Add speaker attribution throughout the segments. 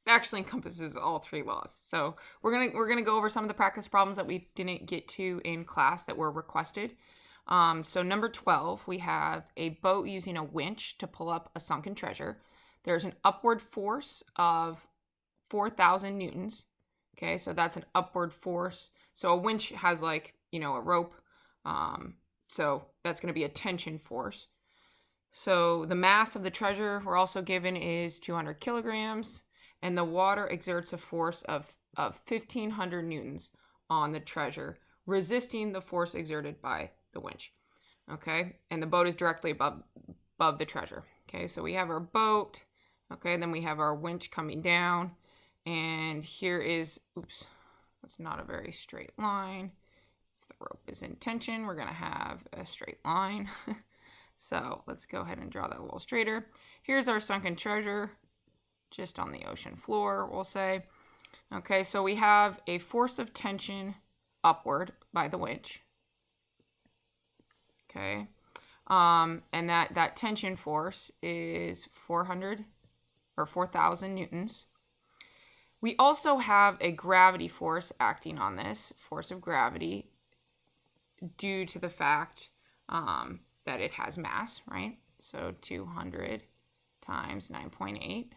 Speaker 1: actually encompasses all three laws. So we're gonna go over some of the practice problems that we didn't get to in class that were requested. So number 12, we have a boat using a winch to pull up a sunken treasure. There's an upward force of 4,000 newtons. Okay, so that's an upward force. So a winch has like, a rope. So that's going to be a tension force. So the mass of the treasure we're also given is 200 kilograms, and the water exerts a force of 1,500 newtons on the treasure, resisting the force exerted by the winch. Okay, and the boat is directly above the treasure. Okay, so we have our boat. Okay, and then we have our winch coming down, and here is, that's not a very straight line. If the rope is in tension, we're going to have a straight line. So let's go ahead and draw that a little straighter. Here's our sunken treasure, just on the ocean floor, we'll say. Okay, so we have a force of tension upward by the winch. Okay, and that tension force is 4,000 newtons. We also have a gravity force acting on this, force of gravity, due to the fact that it has mass, right? So 200 times 9.8.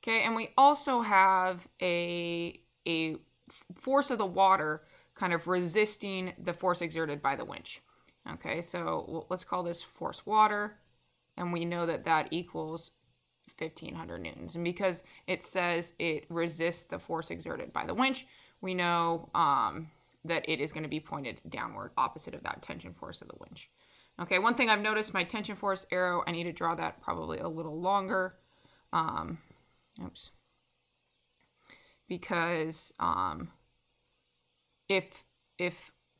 Speaker 1: Okay, and we also have a force of the water kind of resisting the force exerted by the winch. Okay, so let's call this force water, and we know that that equals 1,500 newtons. And because it says it resists the force exerted by the winch, we know that it is going to be pointed downward, opposite of that tension force of the winch. Okay, one thing I've noticed, my tension force arrow, I need to draw that probably a little longer. Because if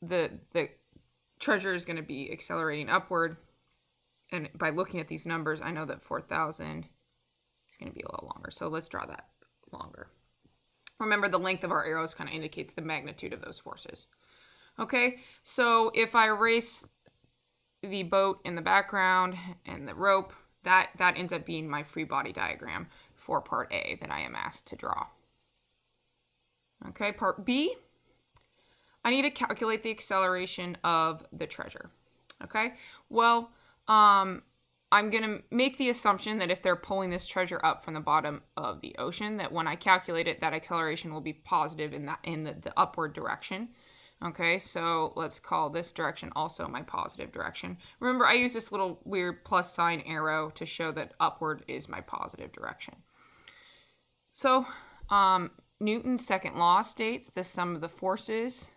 Speaker 1: the treasure is going to be accelerating upward, and by looking at these numbers, I know that 4,000 is going to be a little longer. So let's draw that longer. Remember, the length of our arrows kind of indicates the magnitude of those forces. Okay, so if I erase the boat in the background and the rope, that ends up being my free body diagram for part A that I am asked to draw. Okay, part B, I need to calculate the acceleration of the treasure. Okay, well, I'm going to make the assumption that if they're pulling this treasure up from the bottom of the ocean, that when I calculate it, that acceleration will be positive in the upward direction. Okay, so let's call this direction also my positive direction. Remember, I use this little weird plus sign arrow to show that upward is my positive direction. So Newton's second law states the sum of the forces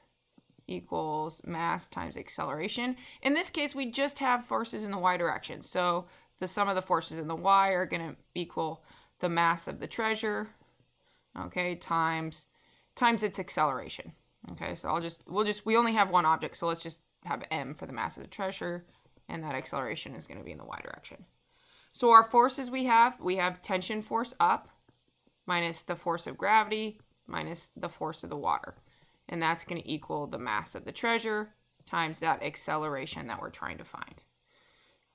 Speaker 1: equals mass times acceleration. In this case, we just have forces in the y direction. So the sum of the forces in the y are going to equal the mass of the treasure, okay, times its acceleration. Okay, so we only have one object, so let's just have m for the mass of the treasure, and that acceleration is going to be in the y direction. So our forces we have tension force up minus the force of gravity minus the force of the water. And that's going to equal the mass of the treasure times that acceleration that we're trying to find.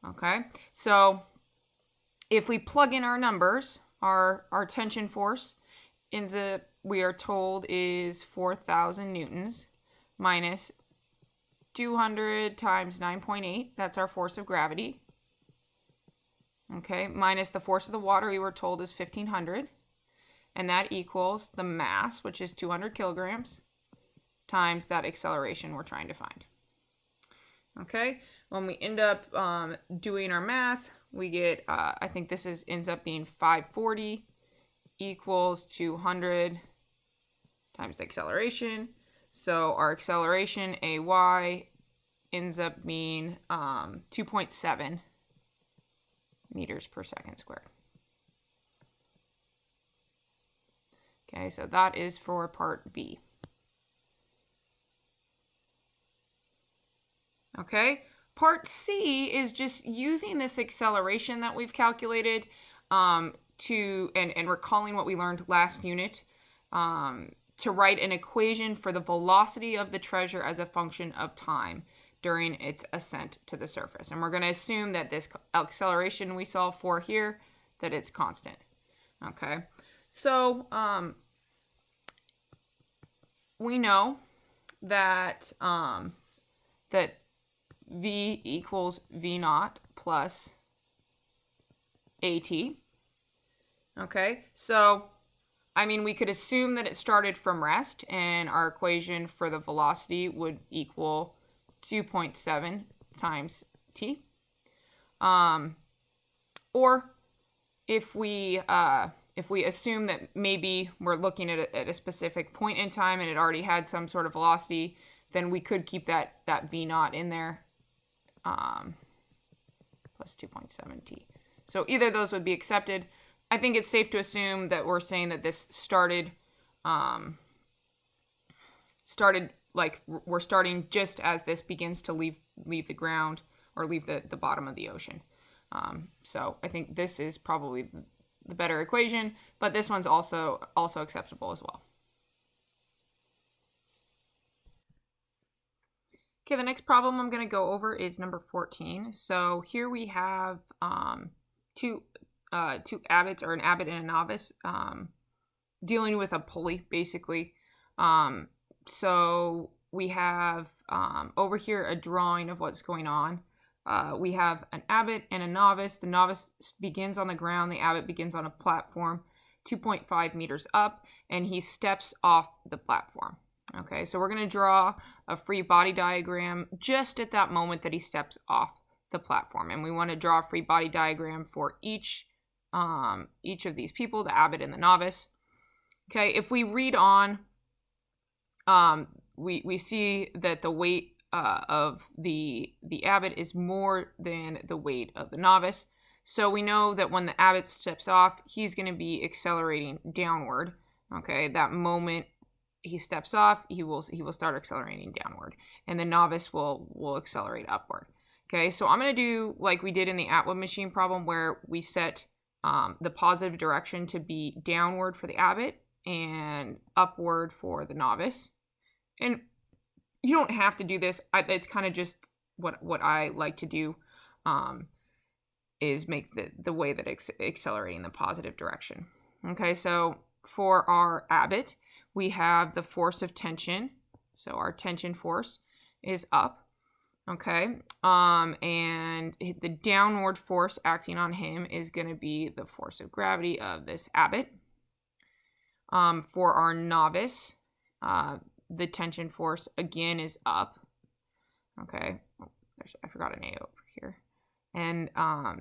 Speaker 1: Okay, so if we plug in our numbers, our tension force ends up, we are told, is 4,000 newtons minus 200 times 9.8. That's our force of gravity. Okay, minus the force of the water we were told is 1,500. And that equals the mass, which is 200 kilograms, times that acceleration we're trying to find. Okay, when we end up doing our math, we get, I think this ends up being 540 equals 200 times the acceleration. So our acceleration, AY, ends up being 2.7 meters per second squared. Okay, so that is for part B. Okay, part C is just using this acceleration that we've calculated and recalling what we learned last unit to write an equation for the velocity of the treasure as a function of time during its ascent to the surface. And we're going to assume that this acceleration we solve for here, that it's constant. Okay, so we know that that V equals V naught plus AT. Okay, so I mean, we could assume that it started from rest, and our equation for the velocity would equal 2.7 times t. Or if we assume that maybe we're looking at a specific point in time and it already had some sort of velocity, then we could keep that v naught in there, plus 2.7 t. So either of those would be accepted. I think it's safe to assume that we're saying that this started like we're starting just as this begins to leave the ground or leave the bottom of the ocean. So I think this is probably the better equation, but this one's also acceptable as well. Okay, the next problem I'm going to go over is number 14. So here we have two abbots, or an abbot and a novice, dealing with a pulley, basically. So we have over here a drawing of what's going on. We have an abbot and a novice. The novice begins on the ground. The abbot begins on a platform 2.5 meters up, and he steps off the platform. Okay, so we're going to draw a free body diagram just at that moment that he steps off the platform. And we want to draw a free body diagram for each of these people, the abbot and the novice. Okay, if we read on, we see that the weight of the abbot is more than the weight of the novice. So we know that when the abbot steps off, he's going to be accelerating downward. Okay, that moment he steps off, he will start accelerating downward, and the novice will accelerate upward. Okay, so I'm going to do like we did in the Atwood machine problem, where we set the positive direction to be downward for the abbot and upward for the novice. And you don't have to do this. It's kind of just what I like to do, is make the way that it's accelerating the positive direction. Okay, so for our abbot, we have the force of tension. So our tension force is up. Okay, and the downward force acting on him is going to be the force of gravity of this abbot. For our novice, the tension force again is up. Okay, I forgot an A over here. And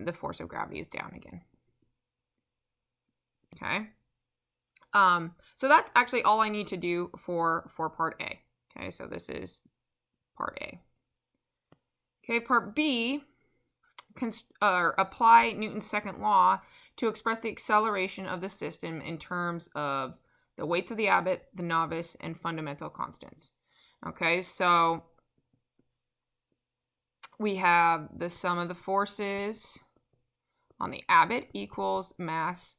Speaker 1: the force of gravity is down again. Okay. So that's actually all I need to do for part A. Okay, so this is part A. Okay, part B, apply Newton's second law to express the acceleration of the system in terms of the weights of the abbot, the novice, and fundamental constants. Okay, so we have the sum of the forces on the abbot equals mass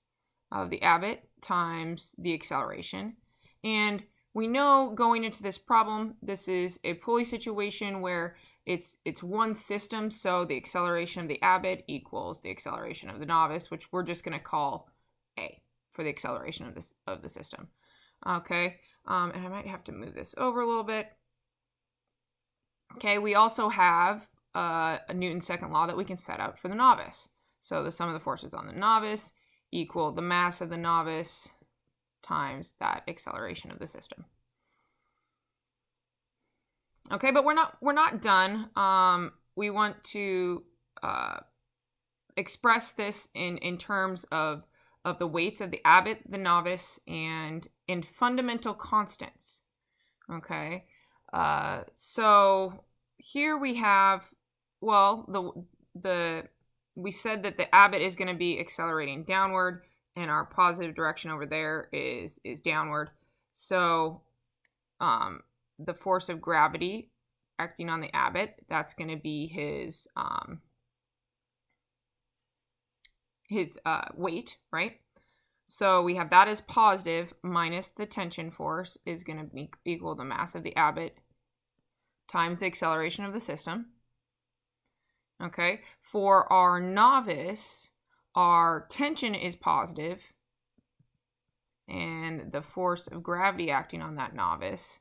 Speaker 1: of the abbot times the acceleration. And we know going into this problem, this is a pulley situation where it's one system, so the acceleration of the abbot equals the acceleration of the novice, which we're just going to call A for the acceleration of the system. Okay, and I might have to move this over a little bit. Okay, we also have a Newton's second law that we can set out for the novice. So the sum of the forces on the novice equal the mass of the novice times that acceleration of the system. Okay, but we're not done. We want to express this in terms of the weights of the abbot, the novice, and in fundamental constants. Okay, so here we have, well, we said that the abbot is going to be accelerating downward, and our positive direction over there is downward. So the force of gravity acting on the abbot, that's going to be his weight, right? So we have that as positive minus the tension force is going to equal the mass of the abbot times the acceleration of the system. Okay, for our novice, our tension is positive, and the force of gravity acting on that novice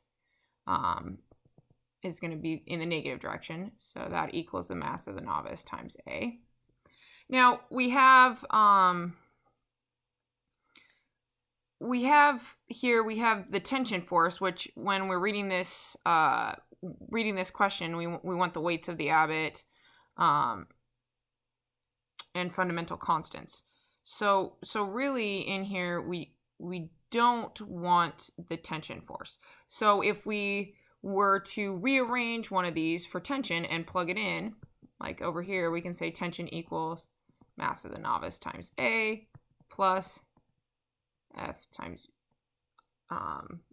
Speaker 1: is going to be in the negative direction. So that equals the mass of the novice times A. Now we have the tension force, which when we're reading this question, we want the weights of the Abbott and fundamental constants. So really in here we don't want the tension force. So if we were to rearrange one of these for tension and plug it in, like over here, we can say tension equals mass of the novice times A plus F times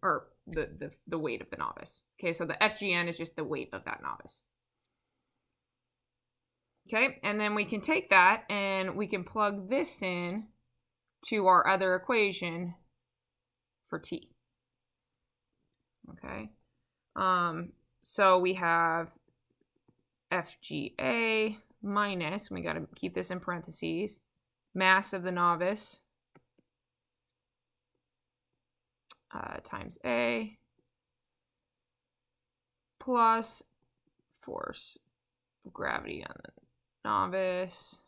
Speaker 1: or the weight of the novice. Okay, so the FGN is just the weight of that novice. Okay, and then we can take that and we can plug this in to our other equation for T. Okay, so we have FGA minus, we got to keep this in parentheses, mass of the novice times A plus force of gravity on the novice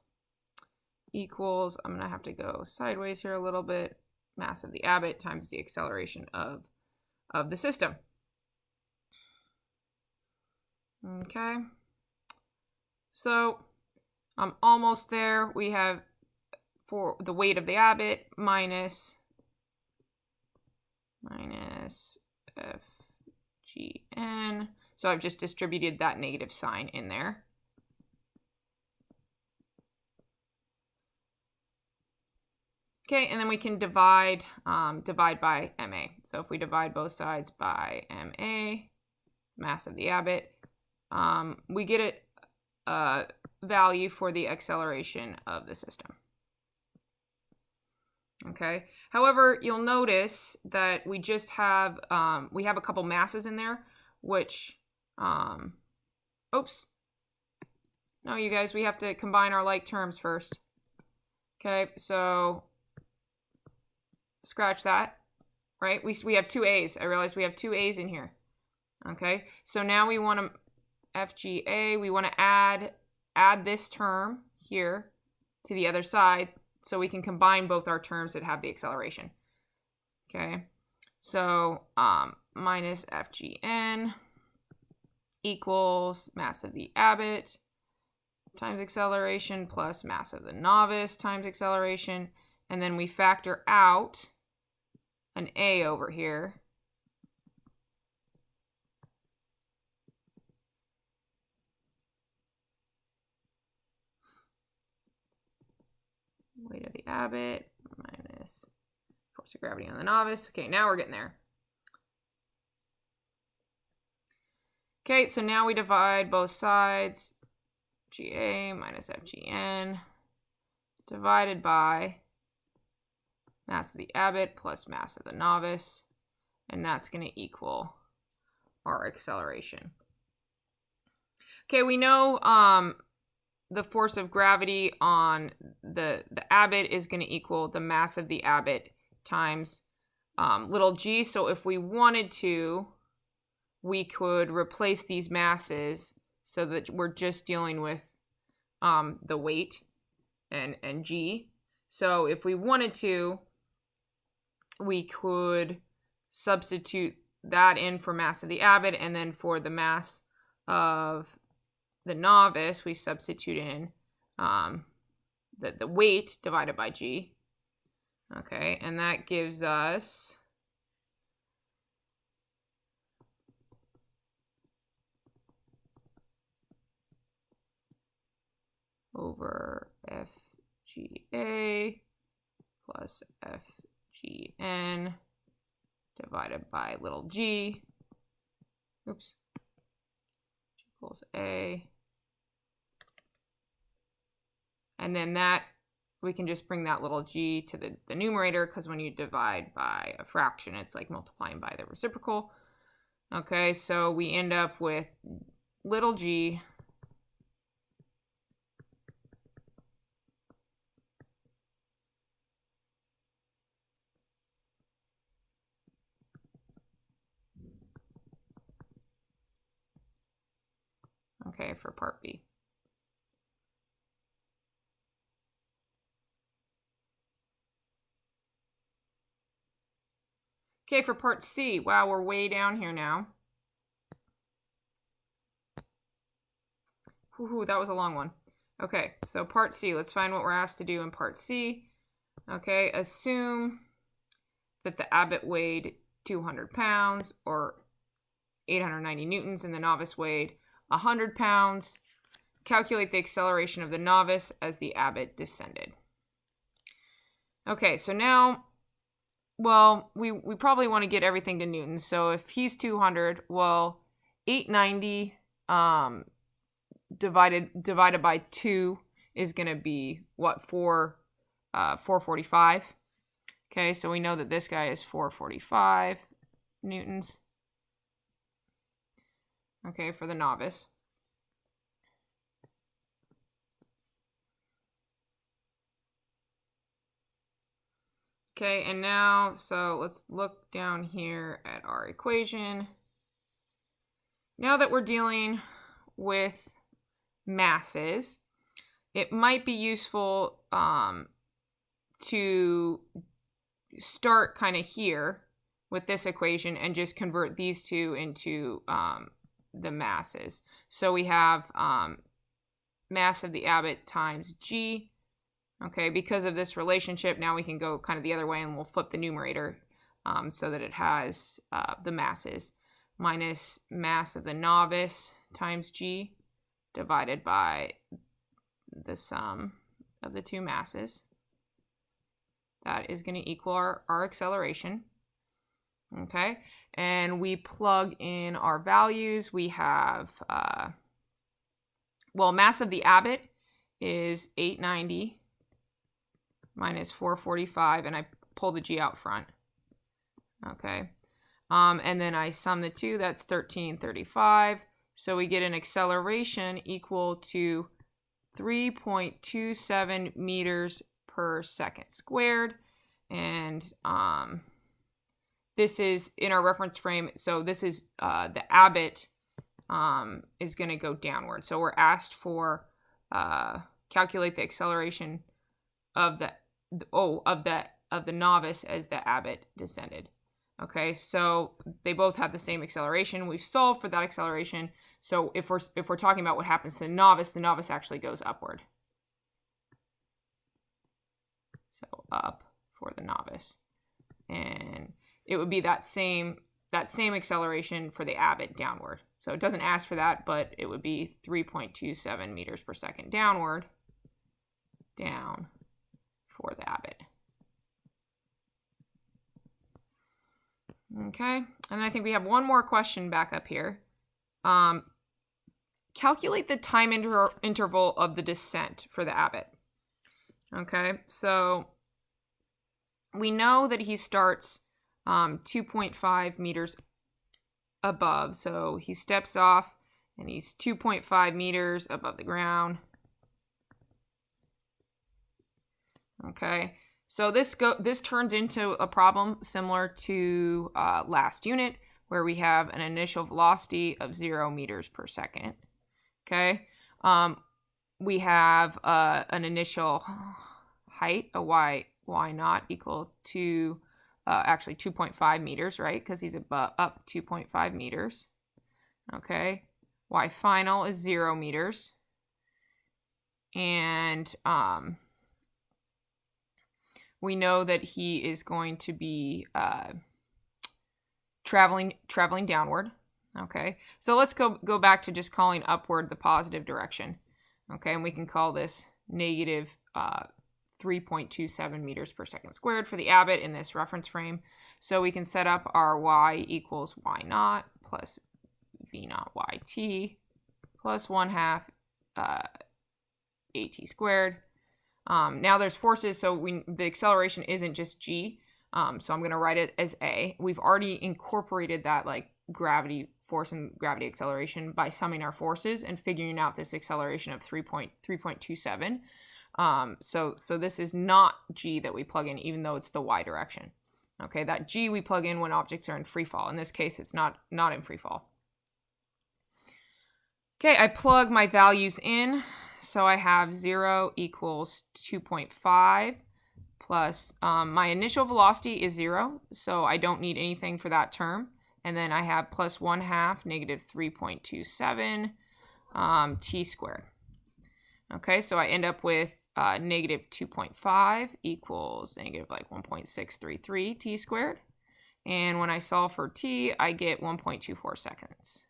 Speaker 1: equals, I'm going to have to go sideways here a little bit, mass of the Abbott times the acceleration of the system. Okay. So I'm almost there. We have for the weight of the Abbott minus FGN. So I've just distributed that negative sign in there. Okay, and then we can divide by MA. So if we divide both sides by MA, mass of the Abbott, we get a value for the acceleration of the system. Okay. However, you'll notice that we just have we have a couple masses in there, which oops. No, you guys, we have to combine our like terms first. Okay, so scratch that. Right? We have two A's. I realized we have two A's in here. Okay, so now we want to FGA, we want to add this term here to the other side so we can combine both our terms that have the acceleration. Okay, so minus FGN equals mass of the Abbott times acceleration plus mass of the novice times acceleration, and then we factor out an A over here. Weight of the Abbott minus force of gravity on the novice. Okay, now we're getting there. Okay, so now we divide both sides. GA minus FGN divided by mass of the Abbott plus mass of the novice. And that's going to equal our acceleration. Okay, we know the force of gravity on the Abbott is going to equal the mass of the Abbott times little g. So if we wanted to, we could replace these masses so that we're just dealing with the weight and g. So if we wanted to, we could substitute that in for mass of the Abbott, and then for the mass of the novice, we substitute in the weight divided by g. Okay, and that gives us over FGA plus FGN divided by little g. Oops. Equals A. And then that, we can just bring that little g to the numerator, because when you divide by a fraction, it's like multiplying by the reciprocal. Okay, so we end up with little g okay, for part B. Okay, for part C, wow, we're way down here now. Whew, that was a long one. Okay, so part C, let's find what we're asked to do in part C. Okay, assume that the abbot weighed 200 pounds or 890 newtons and the novice weighed 100 pounds. Calculate the acceleration of the novice as the abbot descended. Okay, so now, well, we probably want to get everything to newtons. So if he's 200, well, 890 divided by 2 is going to be what, 445. Okay, so we know that this guy is 445 newtons. Okay, for the novice. Okay, and now, so let's look down here at our equation. Now that we're dealing with masses, it might be useful to start kind of here with this equation and just convert these two into the masses. So we have mass of the abbot times g. Okay, because of this relationship, now we can go kind of the other way and we'll flip the numerator so that it has the masses minus mass of the novice times g divided by the sum of the two masses. That is going to equal our acceleration. Okay, and we plug in our values. We have, well, mass of the abbot is 890 minus 445, and I pull the g out front. Okay, and then I sum the two, that's 1335. So we get an acceleration equal to 3.27 meters per second squared. And this is in our reference frame. So this is the abbot is going to go downward. So we're asked for calculate the acceleration of the novice as the abbot descended. Okay, so they both have the same acceleration. We've solved for that acceleration. So if we're talking about what happens to the novice actually goes upward. So up for the novice, and it would be that same acceleration for the abbot downward. So it doesn't ask for that, but it would be 3.27 meters per second downward, down for the abbot. Okay, and I think we have one more question back up here. Calculate the time interval of the descent for the abbot. Okay, so we know that he starts 2.5 meters above. So he steps off and he's 2.5 meters above the ground. Okay, so this turns into a problem similar to last unit, where we have an initial velocity of 0 meters per second. Okay, we have an initial height, a y naught equal to actually 2.5 meters, right? Because he's up 2.5 meters. Okay, y final is 0 meters, and we know that he is going to be traveling downward. Okay, so let's go back to just calling upward the positive direction. Okay, and we can call this negative 3.27 meters per second squared for the abbot in this reference frame. So we can set up our y equals y naught plus v naught yt plus 1/2 at squared. Now there's forces, so the acceleration isn't just g. So I'm going to write it as a. We've already incorporated that like gravity force and gravity acceleration by summing our forces and figuring out this acceleration of 3.27. So this is not g that we plug in, even though it's the y direction. Okay, that g we plug in when objects are in free fall. In this case, it's not in free fall. Okay, I plug my values in. So I have 0 equals 2.5 plus my initial velocity is 0, so I don't need anything for that term. And then I have plus 1/2 negative 3.27 t squared. Okay, so I end up with negative 2.5 equals negative like 1.633 t squared. And when I solve for t, I get 1.24 seconds.